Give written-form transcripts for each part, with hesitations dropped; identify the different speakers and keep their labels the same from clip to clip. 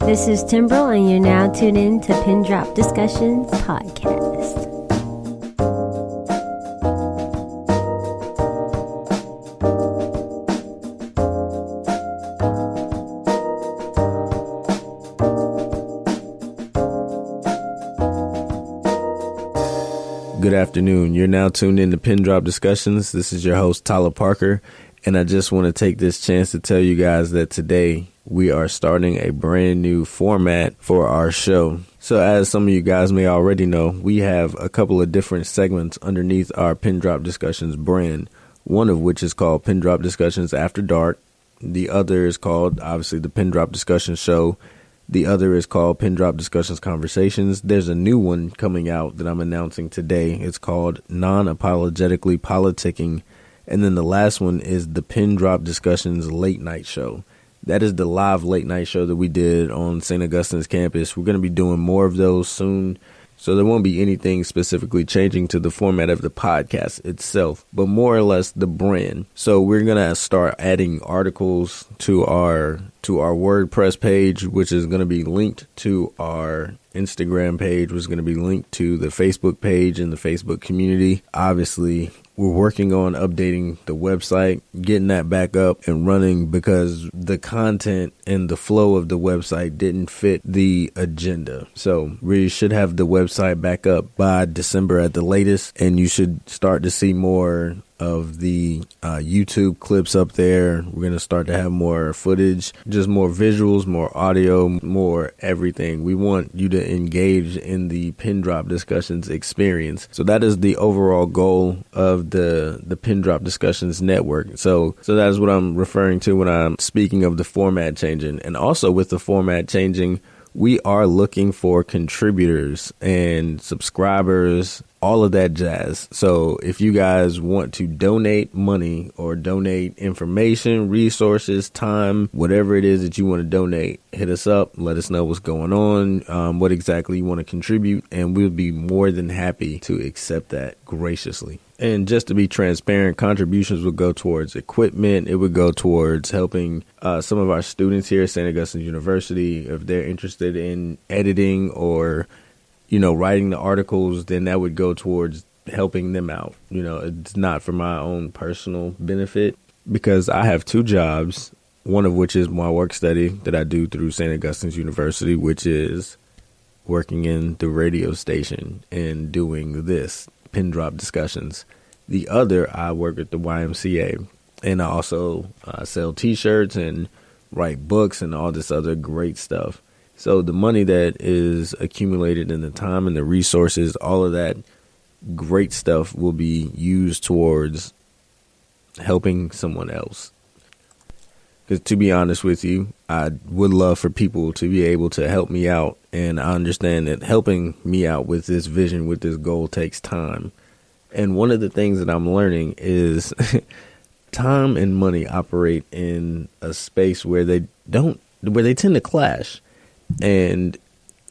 Speaker 1: This is Timbrel, and you're now tuned in to Pin Drop Discussions Podcast.
Speaker 2: Good afternoon. You're now tuned in to Pin Drop Discussions. This is your host, Tyler Parker, and I just want to take this chance to tell you guys that today we are starting a brand new format for our show. So as some of you guys may already know, we have a couple of different segments underneath our Pin Drop Discussions brand, one of which is called Pin Drop Discussions After Dark. The other is called, obviously, the Pin Drop Discussion Show. The other is called Pin Drop Discussions Conversations. There's a new one coming out that I'm announcing today. It's called Non-Apologetically Politicking. And then the last one is the Pin Drop Discussions Late Night Show. That is the live late night show that we did on St. Augustine's campus. We're going to be doing more of those soon. So there won't be anything specifically changing to the format of the podcast itself, but more or less the brand. So we're going to start adding articles to our WordPress page, which is going to be linked to our Instagram page, which is going to be linked to the Facebook page and the Facebook community. Obviously, we're working on updating the website, getting that back up and running because the content and the flow of the website didn't fit the agenda. So we should have the website back up by December at the latest, and you should start to see more of the YouTube clips up there. We're going to start to have more footage, just more visuals, more audio, more everything. We want you to engage in the Pin Drop Discussions experience. So that is the overall goal of the Pin Drop Discussions network. So that is what I'm referring to when I'm speaking of the format changing. And also with the format changing, we are looking for contributors and subscribers, all of that jazz. So if you guys want to donate money or donate information, resources, time, whatever it is that you want to donate, hit us up. Let us know what's going on, what exactly you want to contribute, and we'll be more than happy to accept that graciously. And just to be transparent, contributions would go towards equipment. It would go towards helping some of our students here at St. Augustine University. If they're interested in editing or, writing the articles, then that would go towards helping them out. It's not for my own personal benefit because I have two jobs, one of which is my work study that I do through St. Augustine's University, which is working in the radio station and doing this. Pin Drop Discussions. The other, I work at the YMCA, and I also sell t-shirts and write books and all this other great stuff. So the money that is accumulated and the time and the resources, all of that great stuff will be used towards helping someone else. Because to be honest with you, I would love for people to be able to help me out. And I understand that helping me out with this vision, with this goal takes time. And one of the things that I'm learning is time and money operate in a space where they tend to clash. And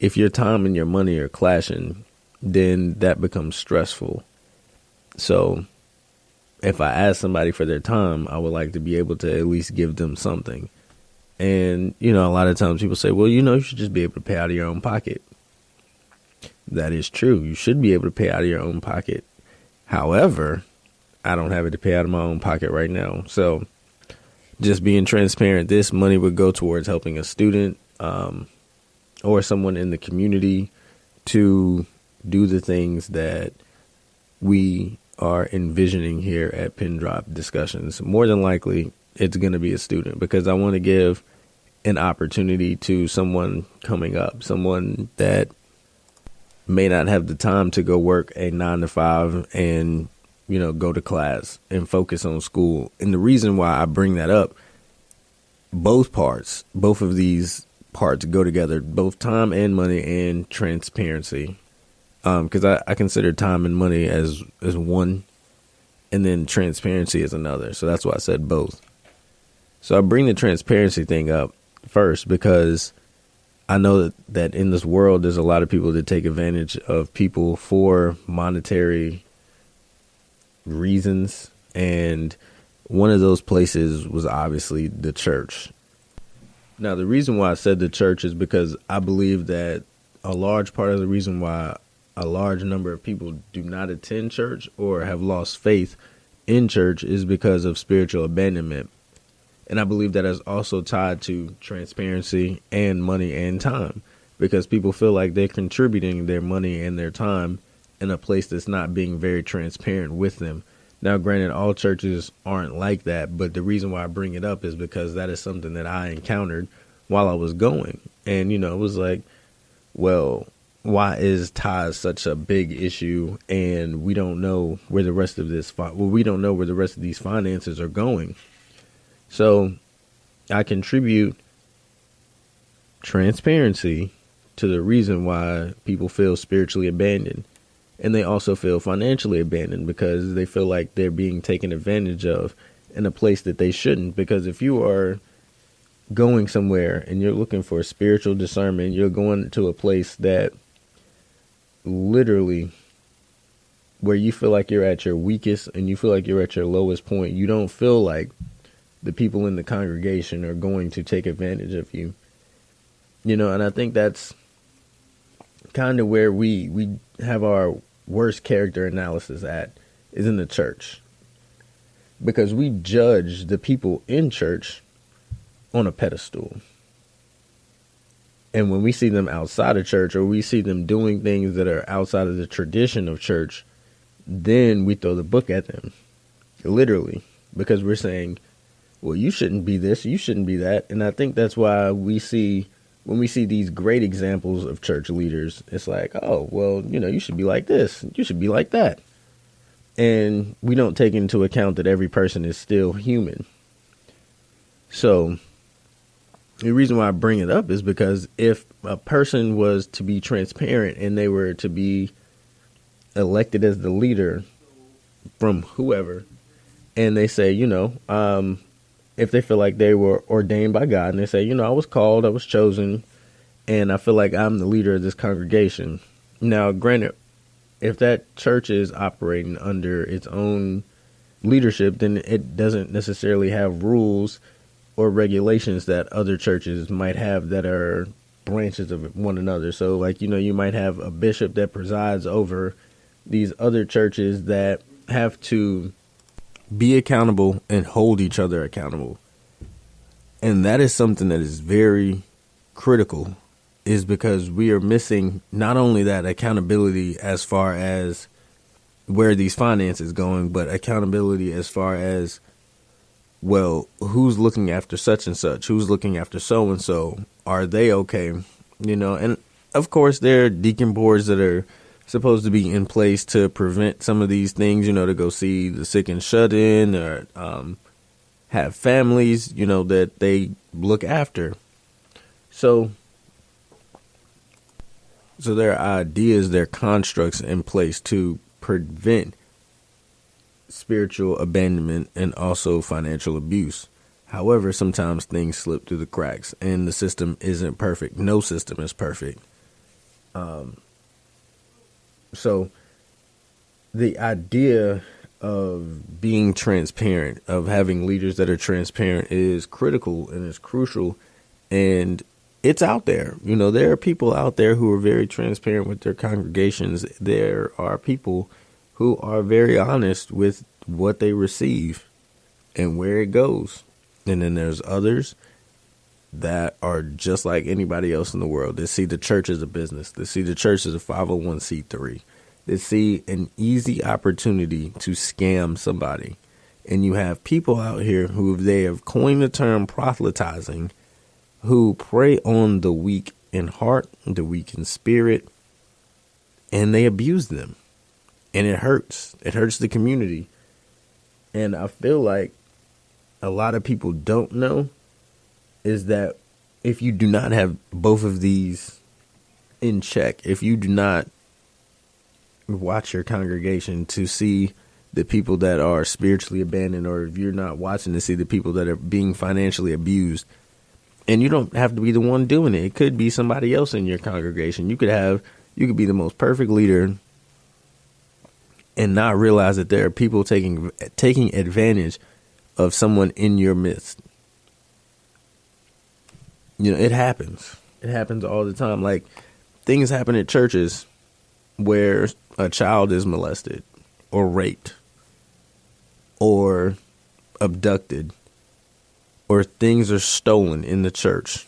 Speaker 2: if your time and your money are clashing, then that becomes stressful. So if I ask somebody for their time, I would like to be able to at least give them something. And, a lot of times people say, well, you should just be able to pay out of your own pocket. That is true. You should be able to pay out of your own pocket. However, I don't have it to pay out of my own pocket right now. So just being transparent, this money would go towards helping a student or someone in the community to do the things that we are envisioning here at Pin Drop Discussions. More than likely, it's going to be a student because I want to give an opportunity to someone coming up, someone that may not have the time to go work a 9 to 5 and, go to class and focus on school. And the reason why I bring that up, both of these parts go together, both time and money and transparency. Because I consider time and money as one, and then transparency is another. So that's why I said both. So I bring the transparency thing up first because I know that in this world, there's a lot of people that take advantage of people for monetary reasons. And one of those places was obviously the church. Now, the reason why I said the church is because I believe that a large part of the reason why a large number of people do not attend church or have lost faith in church is because of spiritual abandonment. And I believe that is also tied to transparency and money and time, because people feel like they're contributing their money and their time in a place that's not being very transparent with them. Now, granted, all churches aren't like that, but the reason why I bring it up is because that is something that I encountered while I was going. And, it was like, well, why is tithes such a big issue, and we don't know where the rest of we don't know where the rest of these finances are going. So I contribute transparency to the reason why people feel spiritually abandoned. And they also feel financially abandoned because they feel like they're being taken advantage of in a place that they shouldn't. Because if you are going somewhere and you're looking for spiritual discernment, you're going to a place that literally where you feel like you're at your weakest and you feel like you're at your lowest point. You don't feel like the people in the congregation are going to take advantage of you. And I think that's kind of where we have our worst character analysis at, is in the church. Because we judge the people in church on a pedestal. And when we see them outside of church, or we see them doing things that are outside of the tradition of church, then we throw the book at them. Literally. Because we're saying, well, you shouldn't be this, you shouldn't be that. And I think that's why when we see these great examples of church leaders, it's like, oh, well, you should be like this, you should be like that. And we don't take into account that every person is still human. So the reason why I bring it up is because if a person was to be transparent and they were to be elected as the leader from whoever, and they say, if they feel like they were ordained by God and they say, I was called, I was chosen, and I feel like I'm the leader of this congregation. Now, granted, if that church is operating under its own leadership, then it doesn't necessarily have rules or regulations that other churches might have that are branches of one another. So like, you might have a bishop that presides over these other churches that have to be accountable and hold each other accountable. And that is something that is very critical, is because we are missing not only that accountability as far as where these finances going, but accountability as far as, well, who's looking after such and such? Who's looking after so and so? Are they okay? And of course, there are deacon boards that are supposed to be in place to prevent some of these things, to go see the sick and shut in, or have families, that they look after. So there are ideas, there are constructs in place to prevent spiritual abandonment and also financial abuse. However, sometimes things slip through the cracks and the system isn't perfect. No system is perfect. So the idea of being transparent, of having leaders that are transparent, is critical and is crucial. And it's out there. There are people out there who are very transparent with their congregations. There are people who are very honest with what they receive and where it goes. And then there's others that are just like anybody else in the world. They see the church as a business. They see the church as a 501c3. They see an easy opportunity to scam somebody. And you have people out here who they have coined the term proselytizing, who prey on the weak in heart, the weak in spirit, and they abuse them. And it hurts. It hurts the community. And I feel like a lot of people don't know is that if you do not have both of these in check, if you do not watch your congregation to see the people that are spiritually abandoned, or if you're not watching to see the people that are being financially abused, and you don't have to be the one doing it. It could be somebody else in your congregation. You could be the most perfect leader and not realize that there are people taking advantage of someone in your midst. it happens. It happens all the time. Like, things happen at churches where a child is molested or raped or abducted, or things are stolen in the church.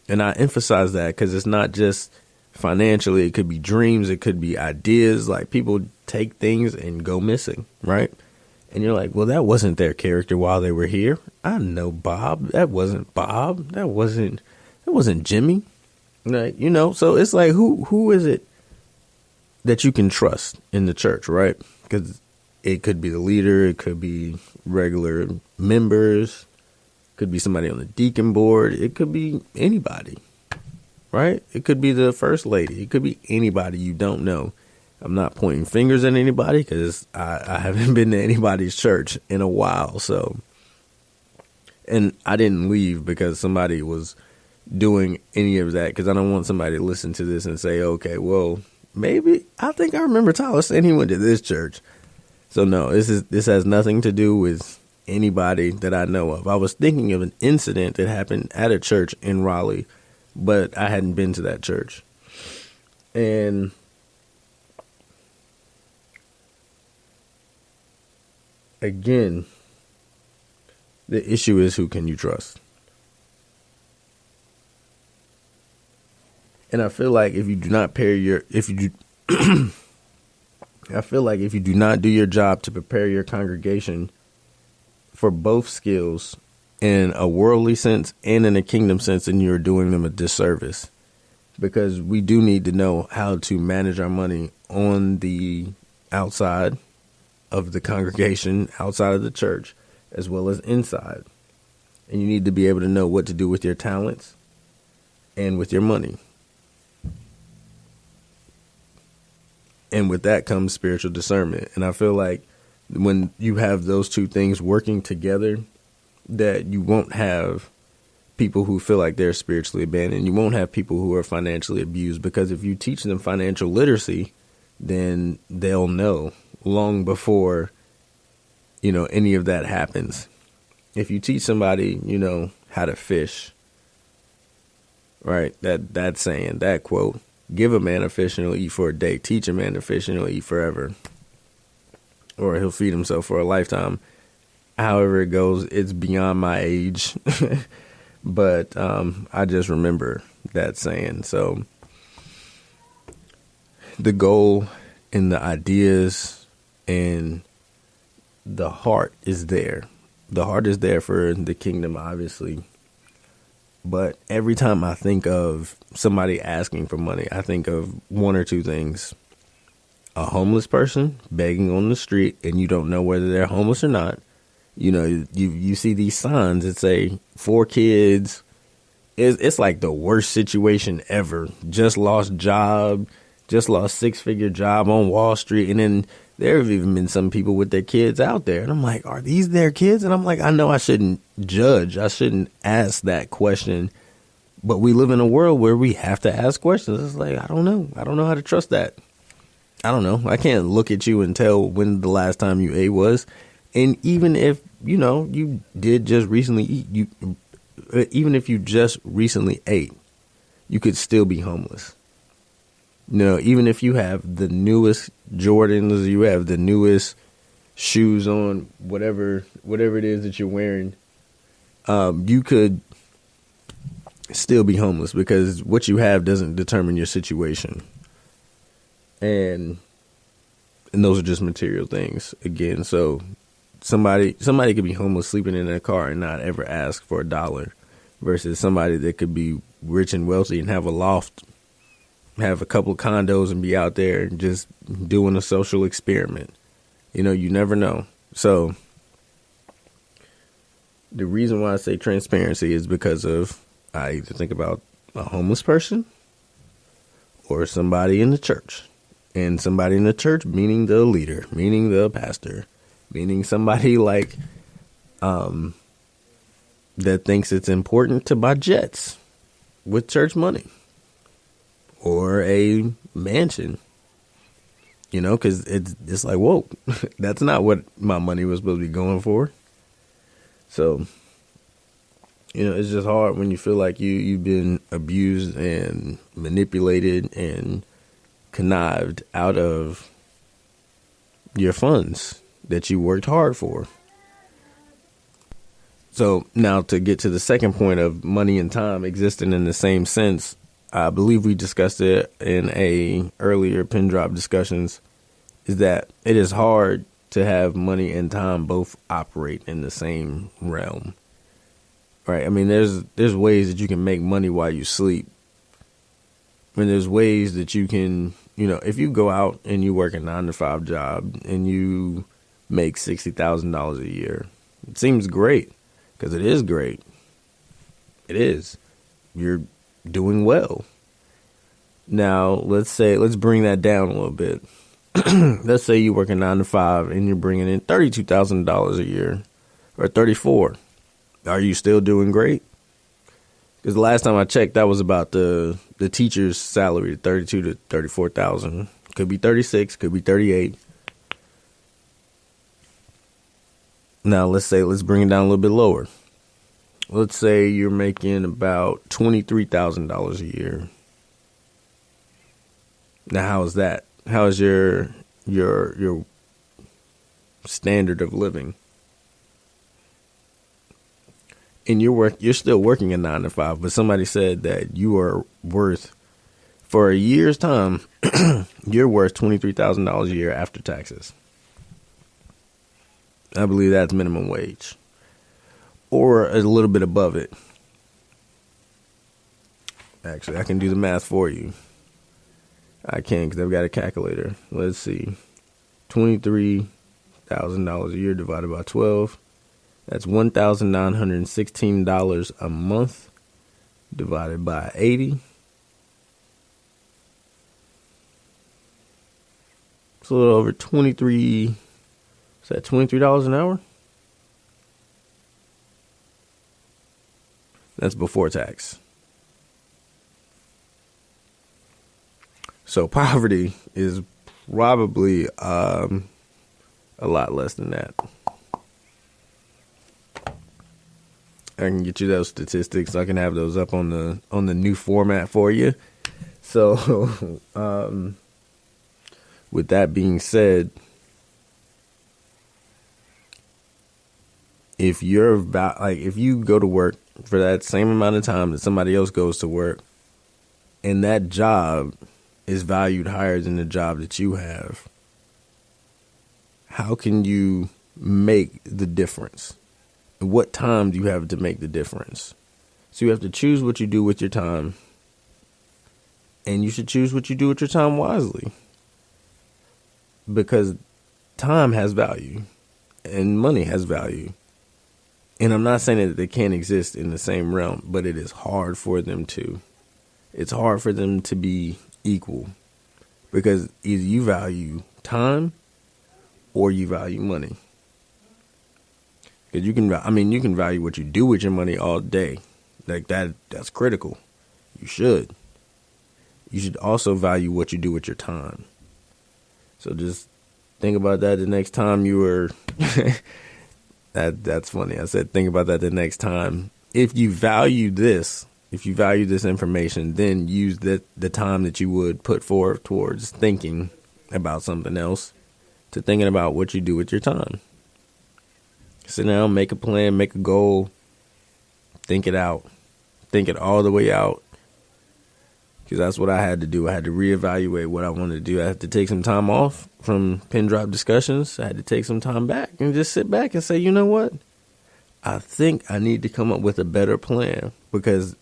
Speaker 2: And I emphasize that because it's not just financially. It could be dreams. It could be ideas. Like, people take things and go missing, right? And you're like, well, that wasn't their character while they were here. I know Bob. That wasn't Bob. That wasn't Jimmy. Like, so it's like, who is it that you can trust in the church, right? Because it could be the leader. It could be regular members. Could be somebody on the deacon board. It could be anybody, right? It could be the first lady. It could be anybody you don't know. I'm not pointing fingers at anybody because I haven't been to anybody's church in a while. So, and I didn't leave because somebody was doing any of that, because I don't want somebody to listen to this and say, okay, well, maybe I think I remember Tyler saying he went to this church. So no, this has nothing to do with anybody that I know of. I was thinking of an incident that happened at a church in Raleigh, but I hadn't been to that church. And again, the issue is, who can you trust? And I feel like if you do not if you do not do your job to prepare your congregation for both skills in a worldly sense and in a kingdom sense, then you're doing them a disservice. Because we do need to know how to manage our money on the outside of the congregation, outside of the church, as well as inside. And you need to be able to know what to do with your talents and with your money. And with that comes spiritual discernment. And I feel like when you have those two things working together, that you won't have people who feel like they're spiritually abandoned. You won't have people who are financially abused, because if you teach them financial literacy, then they'll know long before, any of that happens. If you teach somebody, how to fish, right? That saying, that quote, give a man a fish and he'll eat for a day. Teach a man to fish and he'll eat forever. Or he'll feed himself for a lifetime. However it goes, it's beyond my age. But I just remember that saying. So the goal and the ideas and the heart is there. The heart is there for the kingdom, obviously. But every time I think of somebody asking for money, I think of one or two things. A homeless person begging on the street, and you don't know whether they're homeless or not. You see these signs that say 4 kids. It's like the worst situation ever. Just lost 6-figure job on Wall Street. And then there have even been some people with their kids out there. And I'm like, are these their kids? And I'm like, I know I shouldn't judge. I shouldn't ask that question. But we live in a world where we have to ask questions. It's like, I don't know. I don't know how to trust that. I don't know. I can't look at you and tell when the last time you ate was. And even if, you did just recently eat, even if you just recently ate, you could still be homeless. Even if you have the newest Jordans, you have the newest shoes on, whatever it is that you're wearing, you could still be homeless, because what you have doesn't determine your situation. And those are just material things again. So somebody could be homeless, sleeping in their car, and not ever ask for $1, versus somebody that could be rich and wealthy and have a loft, have a couple of condos, and be out there just doing a social experiment. You never know. So the reason why I say transparency is because of, I either think about a homeless person or somebody in the church. And somebody in the church, meaning the leader, meaning the pastor, meaning somebody like that thinks it's important to buy jets with church money, or a mansion, because it's like, whoa, that's not what my money was supposed to be going for. So It's just hard when you feel like you've been abused and manipulated and connived out of your funds that you worked hard for. So now to get to the second point of money and time existing in the same sense, I believe we discussed it in a earlier pin drop discussions, is that it is hard to have money and time both operate in the same realm. Right? I mean, there's ways that you can make money while you sleep. I mean, there's ways that you can, if you go out and you work a 9-to-5 job and you make $60,000 a year, it seems great because it is great. It is. You're doing well. Now, let's bring that down a little bit. Let's say you work a 9-to-5 and you're bringing in $32,000 a year or 34. Are you still doing great? Because the last time I checked, that was about the teacher's salary, 32 to 34,000. Could be 36, could be 38. Now let's bring it down a little bit lower. Let's say you're making about $23,000 a year. Now, how is that? How is your standard of living? And you're still working a 9-to-5, but somebody said that you are worth, for a year's time, you're worth $23,000 a year after taxes. I believe that's minimum wage, or a little bit above it. Actually, I can do the math for you. I can, because I've got a calculator. Let's see. $23,000 a year divided by 12. That's $1,916 a month divided by 80. It's a little over 23. Is that $23 an hour? That's before tax. So poverty is probably a lot less than that. I can get you those statistics. I can have those up on the new format for you. So, with that being said, if you go to work for that same amount of time that somebody else goes to work, and that job is valued higher than the job that you have, how can you make the difference? What time do you have to make the difference? So you have to choose what you do with your time, and you should choose what you do with your time wisely, because time has value and money has value. And I'm not saying that they can't exist in the same realm, but it is hard for them to. It's hard for them to be equal, because either you value time or you value money. Because you can value what you do with your money all day. Like that's critical. You should. You should also value what you do with your time. So just think about that the next time you were that's funny. I said think about that the next time. If you value this information, then use the time that you would put forth towards thinking about something else to thinking about what you do with your time. Sit down, make a plan, make a goal, think it out, think it all the way out. Because that's what I had to do. I had to reevaluate what I wanted to do. I had to take some time off from pin drop discussions. I had to take some time back and just sit back and say, you know what? I think I need to come up with a better plan, because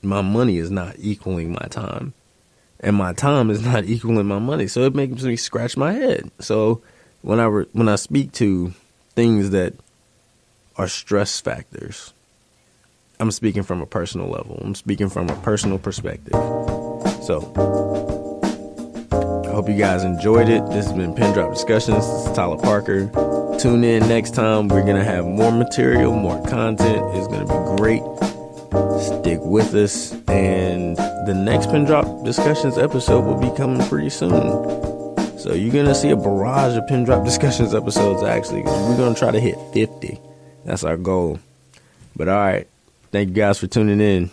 Speaker 2: my money is not equaling my time, and my time is not equaling my money. So it makes me scratch my head. So when I speak to things that are stress factors, I'm speaking from a personal level. I'm speaking from a personal perspective. So I hope you guys enjoyed it. This has been Pin Drop Discussions. This is Tyler Parker. Tune in next time. We're going to have more material, more content. It's going to be great. Stick with us. And the next Pin Drop Discussions episode will be coming pretty soon. So you're going to see a barrage of Pin Drop Discussions episodes, actually. We're going to try to hit 50. That's our goal. But all right. Thank you guys for tuning in.